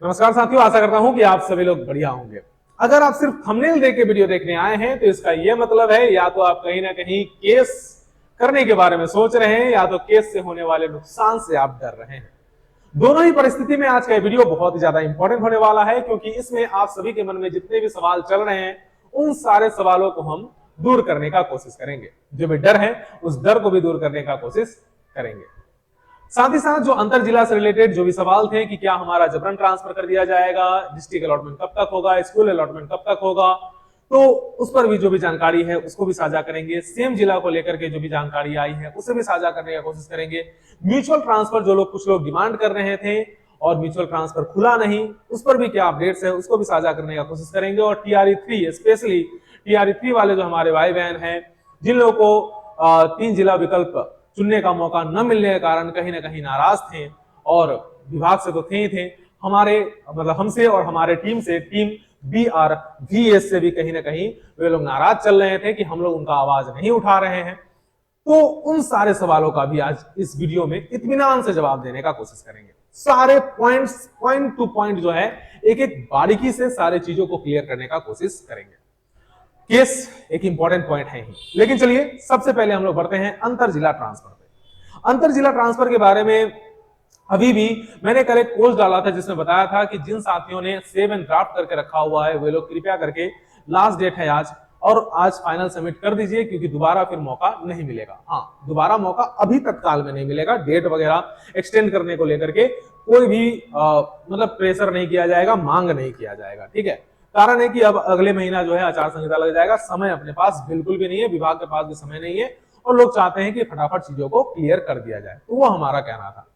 नमस्कार साथियों, आशा करता हूं कि आप सभी लोग बढ़िया होंगे। अगर आप सिर्फ थंबनेल देख के वीडियो देखने आए हैं तो इसका यह मतलब है या तो आप कहीं ना कहीं केस करने के बारे में सोच रहे हैं या तो केस से होने वाले नुकसान से आप डर रहे हैं। दोनों ही परिस्थिति में आज का वीडियो बहुत ही ज्यादा इंपॉर्टेंट होने वाला है, क्योंकि इसमें आप सभी के मन में जितने भी सवाल चल रहे हैं उन सारे सवालों को हम दूर करने का कोशिश करेंगे। जो भी डर है उस डर को भी दूर करने का कोशिश करेंगे। साथ ही साथ जो अंतर जिला से रिलेटेड जो भी सवाल थे कि क्या हमारा जबरन ट्रांसफर कर दिया जाएगा, डिस्ट्रिक्ट अलॉटमेंट कब तक होगा, स्कूल अलॉटमेंट कब तक होगा, तो उस पर भी जो भी जानकारी है उसको भी साझा करेंगे। सेम जिला को लेकर के जो भी जानकारी आई है उसे भी साझा करने का कोशिश करेंगे। म्यूचुअल ट्रांसफर जो लोग कुछ लोग डिमांड कर रहे थे और म्यूचुअल ट्रांसफर खुला नहीं, उस पर भी क्या अपडेट्स है उसको भी साझा करने का कोशिश करेंगे। और TRE3 स्पेशली TRE3 वाले जो हमारे भाई बहन हैं, जिन लोगों को 3 जिला विकल्प चुनने का मौका न मिलने के कारण कहीं ना कहीं नाराज थे, और विभाग से तो थे ही थे, हमारे मतलब हमसे और हमारे टीम से, टीम BRVS से भी कहीं ना कहीं वे लोग नाराज चल रहे थे कि हम लोग उनका आवाज नहीं उठा रहे हैं। तो उन सारे सवालों का भी आज इस वीडियो में इत्मीनान से जवाब देने का कोशिश करेंगे। सारे पॉइंट्स, पॉइंट टू पॉइंट जो है, एक एक बारीकी से सारे चीजों को क्लियर करने का कोशिश करेंगे। केस एक इंपॉर्टेंट पॉइंट है ही, लेकिन चलिए सबसे पहले हम लोग बढ़ते हैं अंतर जिला ट्रांसफर पे। अंतर जिला ट्रांसफर के बारे में अभी भी मैंने कल एक पोस्ट डाला था जिसमें बताया था कि जिन साथियों ने सेव एंड ड्राफ्ट करके रखा हुआ है वे लोग कृपया करके, लास्ट डेट है आज, और आज फाइनल सबमिट कर दीजिए, क्योंकि दोबारा फिर मौका नहीं मिलेगा। हाँ, दोबारा मौका अभी तत्काल में नहीं मिलेगा। डेट वगैरह एक्सटेंड करने को लेकर के कोई भी मतलब प्रेशर नहीं किया जाएगा, मांग नहीं किया जाएगा। ठीक है, कारण है कि अब अगले महीना जो है आचार संहिता लग जाएगा। समय अपने पास बिल्कुल भी नहीं है, विभाग के पास भी समय नहीं है, और लोग चाहते हैं कि फटाफट चीजों को क्लियर कर दिया जाए। तो वो हमारा कहना था।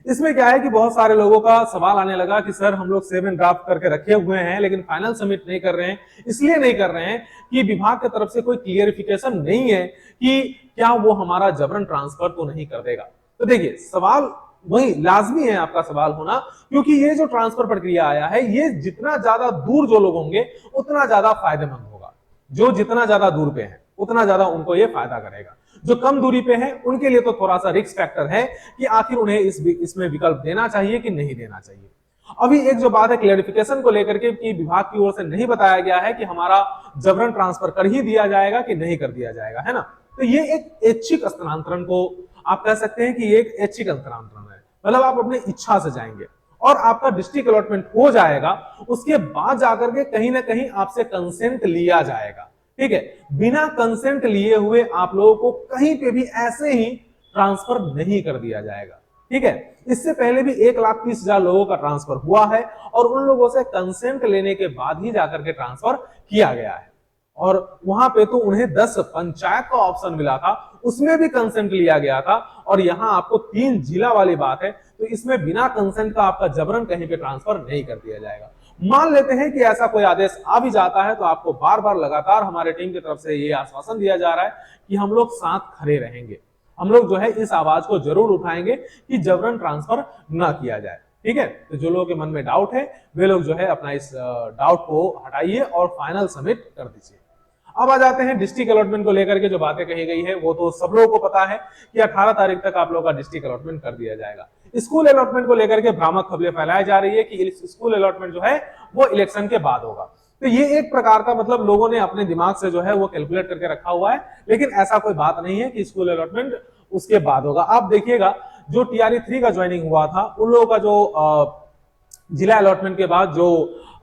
इसमें क्या है कि बहुत सारे लोगों का सवाल आने लगा कि सर हम लोग सेव एंड ड्राफ्ट करके रखे हुए हैं लेकिन फाइनल सबमिट नहीं कर रहे हैं। इसलिए नहीं कर रहे हैं कि विभाग की तरफ से कोई क्लियरिफिकेशन नहीं है कि क्या वो हमारा जबरन ट्रांसफर तो नहीं कर देगा। तो देखिए, सवाल वही लाजमी है आपका सवाल होना, क्योंकि ये जो ट्रांसफर प्रक्रिया आया है ये जितना ज्यादा दूर जो लोग होंगे उतना ज्यादा फायदेमंद होगा। जो जितना ज्यादा दूर पे है उतना ज्यादा उनको ये फायदा करेगा। जो कम दूरी पे है उनके लिए तो थोड़ा सा रिस्क फैक्टर है कि आखिर उन्हें इसमें विकल्प देना चाहिए कि नहीं देना चाहिए। अभी एक जो बात है क्लैरिफिकेशन को लेकर के कि विभाग की ओर से नहीं बताया गया है कि हमारा जबरन ट्रांसफर कर ही दिया जाएगा कि नहीं कर दिया जाएगा, है ना। तो ये एक ऐच्छिक स्थानांतरण को आप कह सकते हैं कि ये एक ऐच्छिक स्थानांतरण है, मतलब आप अपनी इच्छा से जाएंगे और आपका डिस्ट्रिक्ट अलॉटमेंट हो जाएगा। उसके बाद जाकर के कहीं ना कहीं आपसे कंसेंट लिया जाएगा। ठीक है, बिना कंसेंट लिए हुए आप लोगों को कहीं पे भी ऐसे ही ट्रांसफर नहीं कर दिया जाएगा। ठीक है, इससे पहले भी 1,30,000 लोगों का ट्रांसफर हुआ है और उन लोगों से कंसेंट लेने के बाद ही जाकर के ट्रांसफर किया गया है। और वहां पे तो उन्हें 10 पंचायत का ऑप्शन मिला था, उसमें भी कंसेंट लिया गया था। और यहां आपको 3 जिला वाली बात है, तो इसमें बिना कंसेंट का आपका जबरन कहीं पे ट्रांसफर नहीं कर दिया जाएगा। मान लेते हैं कि ऐसा कोई आदेश आ भी जाता है, तो आपको बार बार लगातार हमारे टीम की तरफ से ये आश्वासन दिया जा रहा है कि हम लोग साथ खड़े रहेंगे। हम लोग जो है इस आवाज को जरूर उठाएंगे कि जबरन ट्रांसफर ना किया जाए। ठीक है, तो जो लोगों के मन में डाउट है वे लोग जो है अपना इस डाउट को हटाइए और फाइनल सबमिट कर दीजिए। अब आ जाते हैं डिस्ट्रिक्ट अलॉटमेंट को लेकर के जो बातें कही गई है, वो तो सब लोगों को पता है कि 18 तारीख तक आप लोगों का डिस्ट्रिक्ट अलॉटमेंट कर दिया जाएगा। स्कूल अलॉटमेंट को लेकर के भ्रामक खबरें फैलाई जा रही है कि स्कूल अलॉटमेंट जो है वो इलेक्शन के बाद होगा। तो ये एक प्रकार का मतलब लोगों ने अपने दिमाग से जो है वो कैलकुलेट करके रखा हुआ है, लेकिन ऐसा कोई बात नहीं है कि स्कूल अलॉटमेंट उसके बाद होगा। आप देखिएगा जो TRE3 का ज्वाइनिंग हुआ था, उन लोगों का जो जिला अलॉटमेंट के बाद जो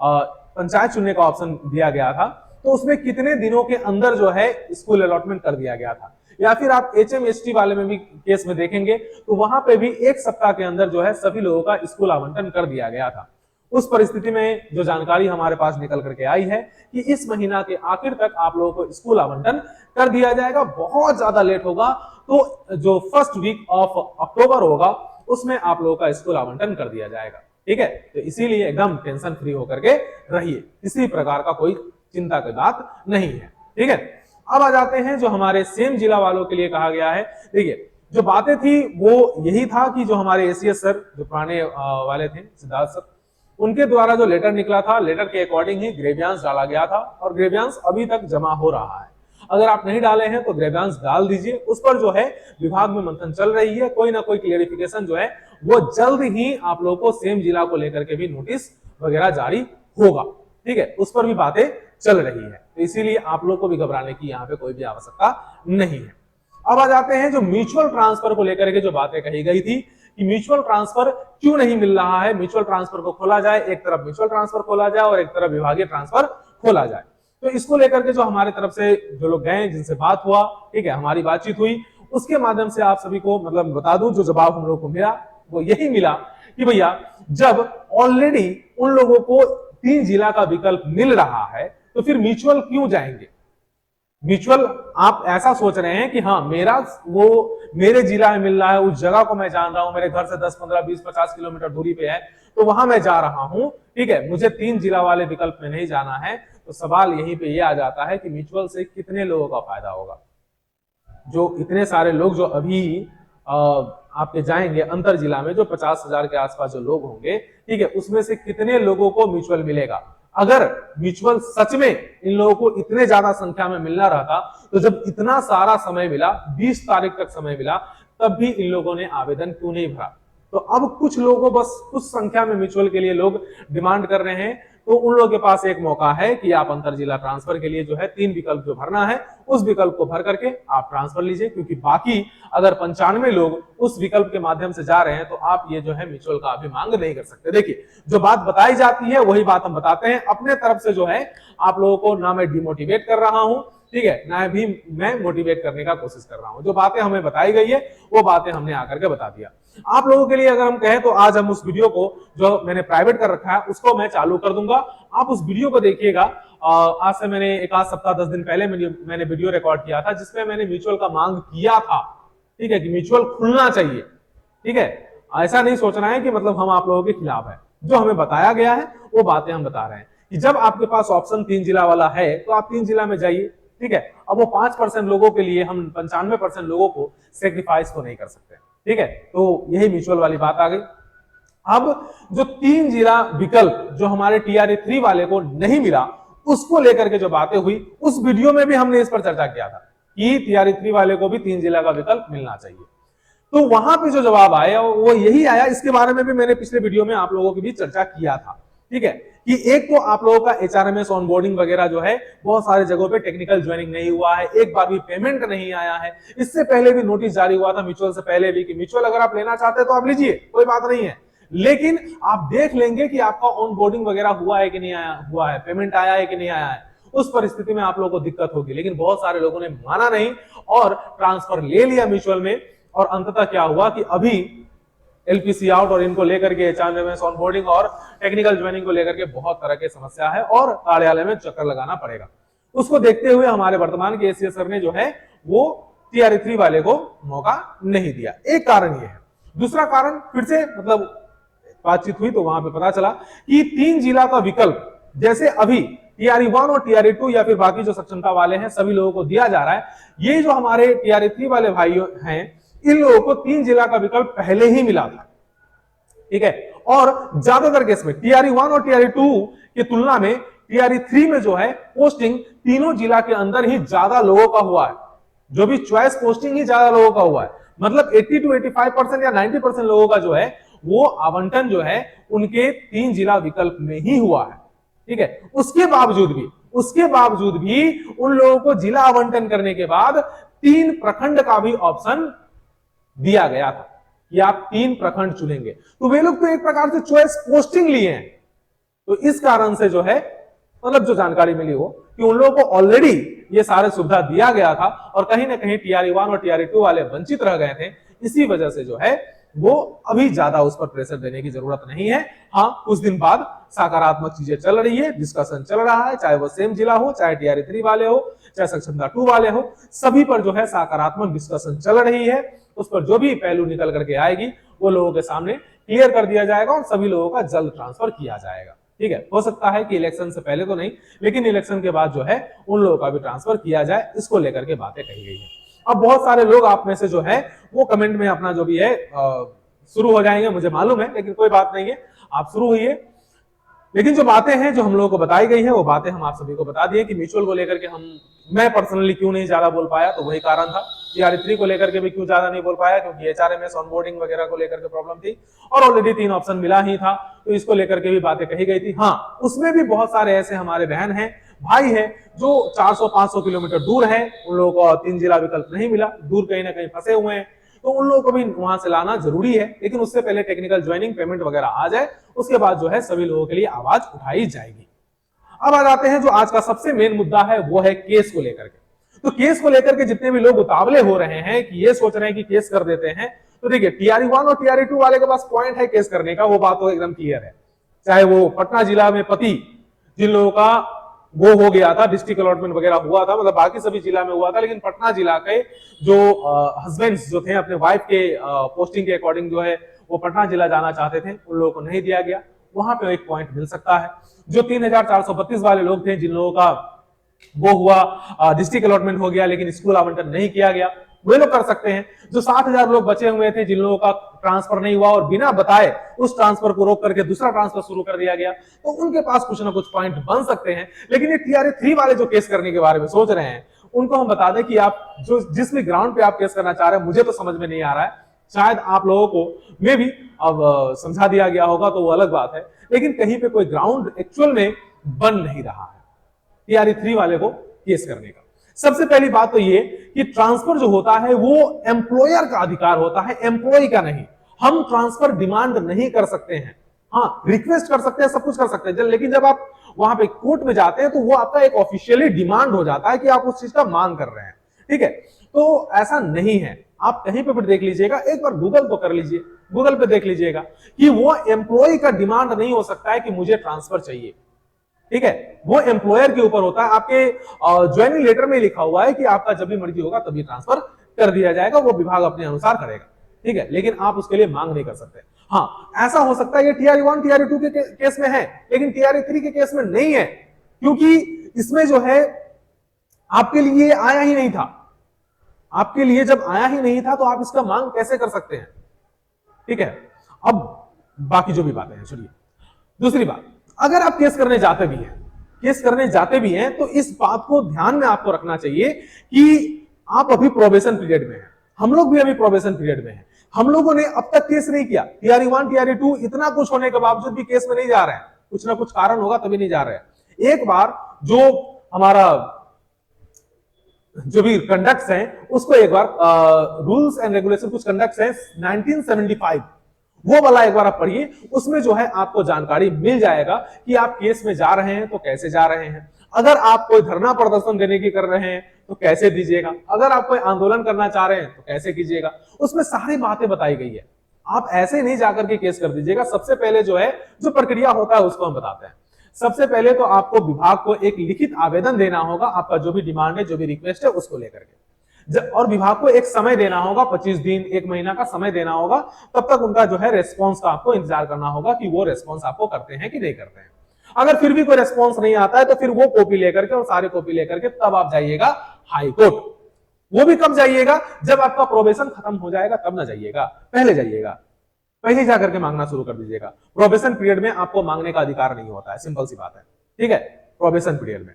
पंचायत चुनने का ऑप्शन दिया गया था, तो उसमें कितने दिनों के अंदर जो है स्कूल अलॉटमेंट कर दिया गया था। या फिर आप HMST वाले में भी केस में देखेंगे तो वहां पे भी 1 सप्ताह के अंदर जो है सभी लोगों का स्कूल आवंटन कर दिया गया था। उस परिस्थिति में जो जानकारी हमारे पास निकल करके आई है कि इस महीना के आखिर तक आप लोगों को स्कूल आवंटन कर दिया जाएगा। बहुत ज्यादा लेट होगा तो जो फर्स्ट वीक ऑफ अक्टूबर होगा उसमें आप लोगों का स्कूल आवंटन कर दिया जाएगा। ठीक है, तो इसीलिए एकदम टेंशन फ्री होकर के रहिए, किसी प्रकार का कोई चिंता की बात नहीं है। ठीक है, अब आ जाते हैं जो हमारे सेम जिला वालों के लिए कहा गया है। देखिए, जो बातें थी वो यही था कि जो हमारे ACS सर जो पुराने वाले थे, सिद्धार्थ सर, उनके द्वारा जो लेटर निकला था, लेटर के अकॉर्डिंग ही ग्रेवियांस डाला गया था और ग्रेवियांस अभी तक जमा हो रहा है। अगर आप नहीं डाले हैं तो ग्रेवियांस डाल दीजिए। उस पर जो है विभाग में मंथन चल रही है, कोई ना कोई क्लियरिफिकेशन जो है वो जल्द ही आप लोगों को सेम जिला को लेकर के भी नोटिस वगैरह जारी होगा, ठीक है, उस पर भी बातें चल रही है। तो इसीलिए आप लोग को भी घबराने की यहाँ पे कोई भी आवश्यकता नहीं है। अब आ जाते हैं जो म्यूचुअल ट्रांसफर को लेकर के जो बातें कही गई थी कि म्यूचुअल ट्रांसफर क्यों नहीं मिल रहा है, म्यूचुअल ट्रांसफर को खोला जाए, एक तरफ म्यूचुअल ट्रांसफर खोला जाए और एक तरफ विभागीय ट्रांसफर खोला जाए। तो इसको लेकर के जो हमारे तरफ से जो लोग गए, जिनसे बात हुआ, ठीक है, हमारी बातचीत हुई, उसके माध्यम से आप सभी को मतलब बता दूं, जो जवाब हम लोग को मिला वो यही मिला कि भैया जब ऑलरेडी उन लोगों को 3 जिला का विकल्प मिल रहा है तो फिर म्यूचुअल क्यों जाएंगे। म्यूचुअल आप ऐसा सोच रहे हैं कि हाँ मेरे जिला में मिल रहा है, उस जगह को मैं जान रहा हूं, मेरे घर से 10, 15, 20, 50 किलोमीटर दूरी पे है, तो वहां मैं जा रहा हूं, ठीक है, मुझे 3 जिला वाले विकल्प में नहीं जाना है। तो सवाल यहीं पे ये आ जाता है कि म्यूचुअल से कितने लोगों का फायदा होगा। जो इतने सारे लोग जो अभी आपके जाएंगे अंतर जिला में, जो 50,000 के आसपास जो लोग होंगे, ठीक है, उसमें से कितने लोगों को म्यूचुअल मिलेगा। अगर म्यूचुअल सच में इन लोगों को इतने ज्यादा संख्या में मिलना रहता तो जब इतना सारा समय मिला, 20 तारीख तक समय मिला, तब भी इन लोगों ने आवेदन क्यों नहीं भरा। तो अब कुछ लोगों, बस कुछ संख्या में म्यूचुअल के लिए लोग डिमांड कर रहे हैं, तो उन लोगों के पास एक मौका है कि आप अंतर जिला ट्रांसफर के लिए जो है 3 विकल्प जो भरना है, उस विकल्प को भर करके आप ट्रांसफर लीजिए, क्योंकि बाकी अगर 95 लोग उस विकल्प के माध्यम से जा रहे हैं तो आप ये जो है म्यूचुअल का अभी मांग नहीं कर सकते। देखिए, जो बात बताई जाती है वही बात हम बताते हैं अपने तरफ से, जो है आप लोगों को ना मैं डिमोटिवेट कर रहा हूं, ठीक है, ना भी मैं मोटिवेट करने का कोशिश कर रहा हूं। जो बातें हमें बताई गई है वो बातें हमने आकर के बता दिया। आप लोगों के लिए अगर हम कहें तो आज हम उस वीडियो को जो मैंने प्राइवेट कर रखा है उसको मैं चालू कर दूंगा, आप उस वीडियो को देखिएगा। आज से मैंने एक आध सप्ताह 10 दिन पहले मैंने वीडियो रिकॉर्ड किया था जिसमें मैंने म्यूचुअल का मांग किया था, ठीक है, कि म्यूचुअल खुलना चाहिए, ठीक है। ऐसा नहीं सोचना है कि मतलब हम आप लोगों के खिलाफ है। जो हमें बताया गया है वो बातें हम बता रहे हैं कि जब आपके पास ऑप्शन 3 जिला वाला है तो आप 3 जिला में जाइए, ठीक है। अब वो 5% लोगों के लिए हम 95% लोगों को सेक्रीफाइस तो नहीं कर सकते, ठीक है। तो यही म्यूचुअल वाली बात आ गई। अब जो 3 जिला विकल्प जो हमारे TRA 3 वाले को नहीं मिला, उसको लेकर के जो बातें हुई, उस वीडियो में भी हमने इस पर चर्चा किया था कि TRA 3 वाले को भी 3 जिला का विकल्प मिलना चाहिए। तो वहां पे जो जवाब आया वो यही आया। इसके बारे में भी मैंने पिछले वीडियो में आप लोगों की भी चर्चा किया था, ठीक है, कि एक तो आप लोगों का HRMS ऑनबोर्डिंग वगैरह जो है बहुत सारे जगहों पे टेक्निकल ज्वाइनिंग नहीं हुआ है, एक बार भी पेमेंट नहीं आया है। इससे पहले भी नोटिस जारी हुआ था म्यूचुअल से पहले भी कि म्यूचुअल अगर आप लेना चाहते हैं तो आप लीजिए, कोई बात नहीं है, लेकिन आप देख लेंगे कि आपका ऑनबोर्डिंग वगैरह हुआ है कि नहीं आया हुआ है, पेमेंट आया है कि नहीं आया है। उस परिस्थिति में आप लोगों को दिक्कत होगी। लेकिन बहुत सारे लोगों ने माना नहीं और ट्रांसफर ले लिया म्यूचुअल में, और अंततः क्या हुआ कि अभी LPC आउट और इनको लेकर के HRMS ऑनबोर्डिंग और टेक्निकल ज्वाइनिंग को लेकर के बहुत तरह की समस्या है और कार्यालय में चक्कर लगाना पड़ेगा। उसको देखते हुए हमारे वर्तमान के ACS सर ने जो है वो TRA 3 वाले को मौका नहीं दिया। एक कारण ये है। दूसरा कारण फिर से मतलब बातचीत हुई तो वहां पे पता चला कि 3 जिला का विकल्प जैसे अभी TRA 1 और TRA 2 या फिर बाकी जो सक्षमता वाले हैं सभी लोगों को दिया जा रहा है, ये जो हमारे TRA 3 वाले भाई हैं इन लोगों को 3 जिला का विकल्प पहले ही मिला था, ठीक है। और ज्यादातर केस में TRA 1 और TRA 2 की तुलना में TRA 3 में जो है पोस्टिंग तीनों जिला के अंदर ही ज्यादा लोगों का हुआ है, जो भी चॉइस पोस्टिंग ही ज्यादा लोगों का हुआ है। मतलब 80 to 85% या 90% लोगों का जो है वो आवंटन जो है उनके 3 जिला विकल्प में ही हुआ है, ठीक है। उसके बावजूद भी उन लोगों को जिला आवंटन करने के बाद 3 प्रखंड का भी ऑप्शन दिया गया था कि आप 3 प्रखंड चुनेंगे। तो वे लोग तो एक प्रकार से चॉइस पोस्टिंग लिए हैं। तो इस कारण से जो है मतलब जो जानकारी मिली हो कि उन लोगों को ऑलरेडी ये सारे सुविधा दिया गया था और कहीं ना कहीं TRA 1 और TRA 2 वाले वंचित रह गए थे। इसी वजह से जो है वो अभी ज्यादा उस पर प्रेशर देने की जरूरत नहीं है। हाँ, कुछ दिन बाद सकारात्मक चीजें चल रही है, डिस्कशन चल रहा है, चाहे वो सेम जिला हो, चाहे TRA 3 वाले हो, चाहे सक्षमता 2 वाले हो, सभी पर जो है सकारात्मक डिस्कशन चल रही है। उस पर जो भी पहलू निकल करके आएगी वो लोगों के सामने क्लियर कर दिया जाएगा और सभी लोगों का जल्द ट्रांसफर किया जाएगा, ठीक है। हो सकता है कि इलेक्शन से पहले तो नहीं, लेकिन इलेक्शन के बाद जो है उन लोगों का भी ट्रांसफर किया जाए, इसको लेकर के बातें कही गई है। अब बहुत सारे लोग आप में से जो है वो कमेंट में अपना जो भी है शुरू हो जाएंगे, मुझे मालूम है, लेकिन कोई बात नहीं है, आप शुरू हुई है। लेकिन जो बातें हैं जो हम लोगों को बताई गई है वो बातें हम आप सभी को बता दिए कि म्यूचुअल को लेकर के मैं पर्सनली क्यों नहीं ज्यादा बोल पाया, तो वही कारण था टीआरई 3 को लेकर के भी क्यों ज्यादा नहीं बोल पाया, क्योंकि एचआरएमएस ऑनबोर्डिंग वगैरह को लेकर के प्रॉब्लम थी और ऑलरेडी 3 ऑप्शन मिला ही था, तो इसको लेकर के भी बातें कही गई थी। हाँ, उसमें भी बहुत सारे ऐसे हमारे बहन हैं, भाई हैं जो 400-500 किलोमीटर दूर है, उन लोगों को 3 जिला विकल्प नहीं मिला, दूर कहीं ना कहीं फंसे हुए हैं, तो उन लोगों को भी वहां से लाना जरूरी है, लेकिन उससे पहले टेक्निकल ज्वाइनिंग पेमेंट वगैरह आ जाए, उसके बाद जो है सभी लोगों के लिए आवाज उठाई जाएगी। अब आ जाते हैं जो आज का सबसे मेन मुद्दा है, वो है केस को लेकर के। तो केस को लेकर के जितने भी लोग उतावले हो रहे हैं कि ये सोच रहे हैं कि केस कर देते हैं, तो देखिए टीआरई 1 और टीआरई 2 वाले के पास पॉइंट है केस करने का, वो बात तो एकदम क्लियर है। चाहे वो पटना जिला में पति जिन लोगों का वो हो गया था, डिस्ट्रिक्ट अलॉटमेंट वगैरह हुआ था, मतलब बाकी सभी जिला में हुआ था, लेकिन पटना जिला के जो हस्बैंड्स जो थे अपने वाइफ के पोस्टिंग के अकॉर्डिंग जो है वो पटना जिला जाना चाहते थे, उन लोगों को नहीं दिया गया, वहां पे एक पॉइंट मिल सकता है। जो 3432 वाले लोग थे जिन लोगों का वो हुआ डिस्ट्रिक्ट अलॉटमेंट हो गया लेकिन स्कूल आवंटन नहीं किया गया, वे लोग कर सकते हैं। जो 60,000 लोग बचे हुए थे जिन लोगों का ट्रांसफर नहीं हुआ और बिना बताए उस ट्रांसफर को रोक करके दूसरा ट्रांसफर शुरू कर दिया गया, तो उनके पास कुछ ना कुछ पॉइंट बन सकते हैं। लेकिन ये टीआरई 3 वाले जो केस करने के बारे में सोच रहे हैं, उनको हम बता दें कि आप जो जिस भी ग्राउंड पे आप केस करना चाह रहे हैं, मुझे तो समझ में नहीं आ रहा है, शायद आप लोगों को मे भी अब समझा दिया गया होगा तो वो अलग बात है, लेकिन कहीं पे कोई ग्राउंड एक्चुअल में बन नहीं रहा है टीआरई 3 वाले को केस करने का। सबसे पहली बात तो ये कि ट्रांसफर जो होता है वो एम्प्लॉयर का अधिकार होता है, एम्प्लॉय का नहीं। हम ट्रांसफर डिमांड नहीं कर सकते हैं, हाँ रिक्वेस्ट कर सकते हैं, सब कुछ कर सकते हैं, लेकिन जब आप वहां पे कोर्ट में जाते हैं तो वो आपका एक ऑफिशियली डिमांड हो जाता है कि आप उस चीज का मांग कर रहे हैं, ठीक है। तो ऐसा नहीं है, आप कहीं पे भी देख लीजिएगा, एक बार गूगल तो कर लीजिए, गूगल पे देख लीजिएगा कि वो एम्प्लॉय का डिमांड नहीं हो सकता है कि मुझे ट्रांसफर चाहिए, ठीक है। वो एम्प्लॉयर के ऊपर होता है। आपके ज्वाइनिंग लेटर में लिखा हुआ है कि आपका जब भी मर्जी होगा तभी ट्रांसफर कर दिया जाएगा, वो विभाग अपने अनुसार करेगा, ठीक है, लेकिन आप उसके लिए मांग नहीं कर सकते। हाँ, ऐसा हो सकता है ये टीआरई 1 टीआरई 2 के केस में है, लेकिन टीआरई 3 के केस में नहीं है, क्योंकि इसमें जो है आपके लिए आया ही नहीं था। आपके लिए जब आया ही नहीं था तो आप इसका मांग कैसे कर सकते हैं, ठीक है। अब बाकी जो भी बातें हैं सुनिए। दूसरी बात, अगर आप केस करने जाते भी हैं तो इस बात को ध्यान में आपको रखना चाहिए कि आप अभी प्रोबेशन पीरियड में हैं, हम लोग भी अभी प्रोबेशन पीरियड में हैं। हम लोगों ने अब तक केस नहीं किया, टीआरई 1 टीआरई 2 इतना कुछ होने के बावजूद भी केस में नहीं जा रहे हैं, कुछ ना कुछ कारण होगा तभी नहीं जा रहे हैं। एक बार जो हमारा जो भी कंडक्ट्स हैं उसको एक बार रूल्स एंड रेगुलेशन कुछ कंडक्ट्स हैं 1975, वो वाला एक बार आप पढ़िए, उसमें जो है आपको जानकारी मिल जाएगा कि आप केस में जा रहे हैं तो कैसे जा रहे हैं। अगर आप कोई धरना प्रदर्शन देने की कर रहे हैं तो कैसे दीजिएगा, अगर आप कोई आंदोलन करना चाह रहे हैं तो कैसे कीजिएगा, उसमें सारी बातें बताई गई है। आप ऐसे नहीं जाकर के केस कर दीजिएगा। सबसे पहले जो है जो प्रक्रिया होता है उसको हम बताते हैं। सबसे पहले तो आपको विभाग को एक लिखित आवेदन देना होगा, आपका जो भी डिमांड है, जो भी रिक्वेस्ट है उसको लेकर के, और विभाग को एक समय देना होगा, 25 दिन 1 महीना का समय देना होगा। तब तक उनका जो है रेस्पॉन्स का आपको इंतजार करना होगा कि वो रेस्पॉन्स आपको करते हैं कि नहीं करते हैं। अगर फिर भी कोई रेस्पॉन्स नहीं आता है तो फिर वो कॉपी लेकर के और सारे कॉपी लेकर के तब आप जाइएगा हाई कोर्ट। वो भी कब जाइएगा, जब आपका प्रोबेशन खत्म हो जाएगा तब ना जाइएगा, पहले जाइएगा, पहले जाकर के मांगना शुरू कर दीजिएगा। प्रोबेशन पीरियड में आपको मांगने का अधिकार नहीं होता है, सिंपल सी बात है, ठीक है। प्रोबेशन पीरियड में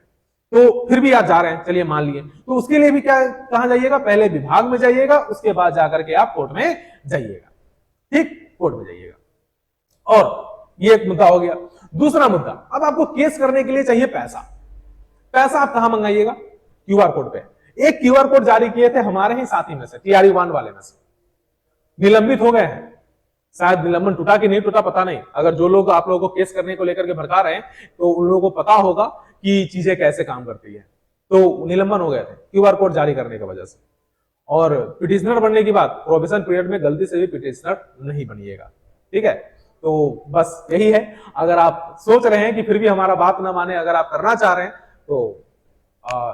तो फिर भी आप जा रहे हैं, चलिए मान लिए, तो उसके लिए भी क्या कहां जाइएगा, पहले विभाग में जाइएगा, उसके बाद जाकर के आप कोर्ट में जाइएगा, ठीक, कोर्ट में जाइएगा। और ये एक मुद्दा हो गया। दूसरा मुद्दा, अब आपको केस करने के लिए चाहिए पैसा। पैसा आप कहां मंगाइएगा, क्यूआर कोड पे। एक क्यूआर कोड जारी किए थे हमारे ही साथी में से, टीआरई 1 वाले में से, निलंबित हो गए हैं। शायद निलंबन टूटा कि नहीं टूटा पता नहीं, अगर जो लोग आप लोगों को केस करने को लेकर के भड़का रहे हैं तो उन लोगों को पता होगा कि चीजें कैसे काम करती है। तो निलंबन हो गए थे क्यूआर कोड जारी करने की वजह से। और पिटिशनर बनने की बात, प्रोबेशन पीरियड में गलती से भी पिटिशनर नहीं बनिएगा, ठीक है। तो बस यही है। अगर आप सोच रहे हैं कि फिर भी हमारा बात ना माने, अगर आप करना चाह रहे हैं तो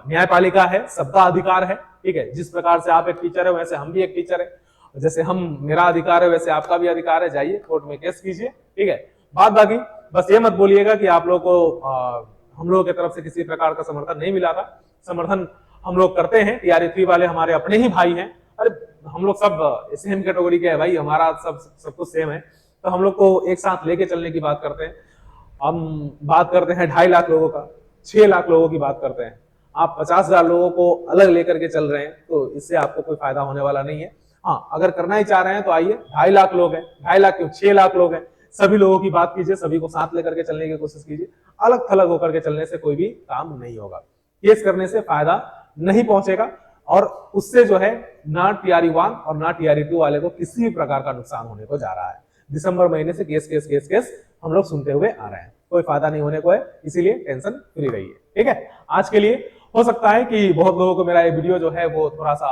न्यायपालिका है, सबका अधिकार है, ठीक है। जिस प्रकार से आप एक टीचर है वैसे हम भी एक टीचर है, जैसे हम मेरा अधिकार है वैसे आपका भी अधिकार है, जाइए कोर्ट में केस कीजिए, ठीक है। बात बाकी बस ये मत बोलिएगा कि आप लोग को हम लोगों की तरफ से किसी प्रकार का समर्थन नहीं मिला था। समर्थन हम लोग करते हैं, टीआरई 3 वाले हमारे अपने ही भाई हैं। अरे हम लोग सब सेम कैटेगरी के हैं भाई, हमारा सब कुछ सेम है, तो हम लोग को एक साथ लेके चलने की बात करते हैं। हम बात करते हैं 2.5 लाख लोगों का, 6 लाख लोगों की बात करते हैं। आप 50,000 लोगों को अलग लेकर के चल रहे हैं तो इससे आपको कोई फायदा होने वाला नहीं है। हाँ, अगर करना ही चाह रहे हैं तो आइए, 2.5 लाख लोग हैं, 2.5 लाख क्यों, 6 लाख लोग हैं, सभी लोगों की बात कीजिए, सभी को साथ लेकर के चलने की कोशिश कीजिए। अलग थलग होकर के चलने से कोई भी काम नहीं होगा, केस करने से फायदा नहीं पहुंचेगा और उससे जो है ना TRE1 और ना TRE2 वाले को किसी भी प्रकार का नुकसान होने को जा रहा है। दिसंबर महीने से केस केस केस केस हम लोग सुनते हुए आ रहे हैं, कोई फायदा नहीं होने को है, इसीलिए टेंशन फ्री रहिए। ठीक है, आज के लिए हो सकता है कि बहुत लोगों को मेरा ये वीडियो जो है वो थोड़ा सा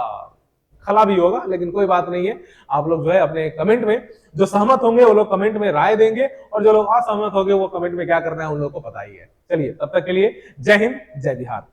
खला भी होगा, लेकिन कोई बात नहीं है। आप लोग जो है अपने कमेंट में जो सहमत होंगे वो लोग कमेंट में राय देंगे और जो लोग असहमत होंगे वो कमेंट में क्या करना है उन लोगों को पता ही है। चलिए, तब तक के लिए जय हिंद, जय बिहार।